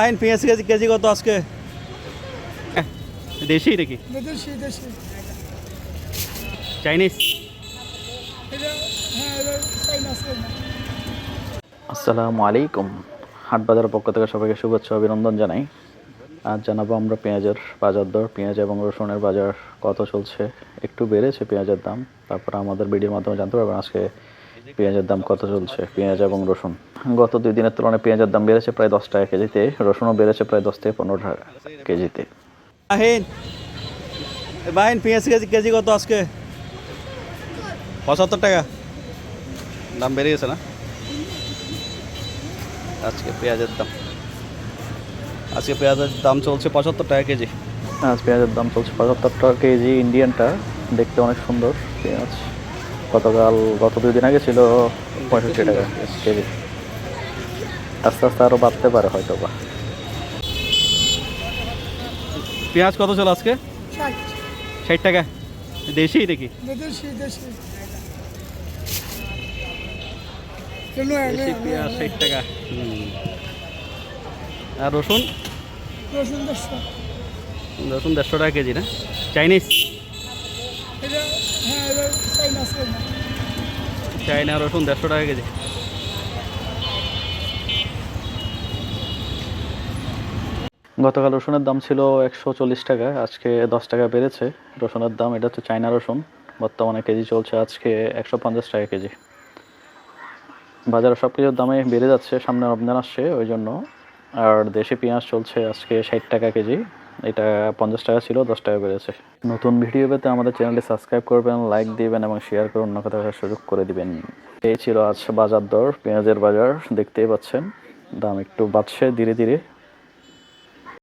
আইন পেঁয়াজ KG KG কত আজকে? দেশি নাকি দেশি দেশি চাইনিজ? এটা হ্যাঁ এটা চাইনা চাইনা। আসসালামু আলাইকুম। হাট বাজারের পক্ষ থেকে সবাইকে শুভেচ্ছা অভিনন্দন জানাই। আজ জানাবো আমরা পেঁয়াজের বাজার দর, পেঁয়াজ এবং রসুনের বাজার কত চলছে। একটু বেড়েছে পেঁয়াজের দাম, তারপর আমাদের ভিডিওর মাধ্যমে জানতে পারবেন আজকে পেঁয়াজের দাম কত চলছে। পেঁয়াজ এবং রসুন গত 2 দিনের তুলনায় পেঁয়াজের দাম বেড়েছে প্রায় 10 টাকা কেজিতে, রসুনও বেড়েছে প্রায় 10 থেকে 15 টাকা কেজিতে। বাহিন বাহিন পেঁয়াজ কেজি কেজি কত আজকে? 75 টাকা দাম বেড়ে গেছে না আজকে পেঁয়াজের দাম চলছে 75 টাকা কেজি। আজ পেঁয়াজের দাম চলছে 75 টাকা কেজি। ইন্ডিয়ানটা দেখতে অনেক সুন্দর পেঁয়াজ। গত 2 দিন আগে ছিল 65 টাকা কেজি। আস্তে আস্তে আরও বাড়তে পারে হয়তো বা। পেঁয়াজ কত চল আজকে? 60 টাকা দেশি নাকি? দেশি দেশি দেশি পেঁয়াজ 60 টাকা। আর রসুন? রসুন 150 রসুন 150 টাকা কেজি না? চাইনিজ? এটা হ্যাঁ এটা চাইনা চাইনা। চাইনা রসুন 150 টাকা কেজি। গতকাল রসুনের দাম ছিল 140 টাকা, আজকে 10 টাকা বেড়েছে রসুনের দাম। এটা হচ্ছে চায়না রসুন, বর্তমানে কেজি চলছে আজকে 150 টাকা কেজি। বাজারে সব কিছুর দামে বেড়ে যাচ্ছে, সামনে রমজান আসছে ওই জন্য। আর দেশি পেঁয়াজ চলছে আজকে 60 টাকা কেজি, এটা 50 টাকা ছিল, 10 টাকা বেড়েছে। নতুন ভিডিও পেতে আমাদের চ্যানেলটি সাবস্ক্রাইব করবেন, লাইক দিবেন এবং শেয়ার করে অন্যকে দেখার সুযোগ করে দিবেন। এই ছিল আজ বাজার দর, পেঁয়াজের বাজার দেখতেই পাচ্ছেন। দাম একটু বাড়ছে ধীরে ধীরে।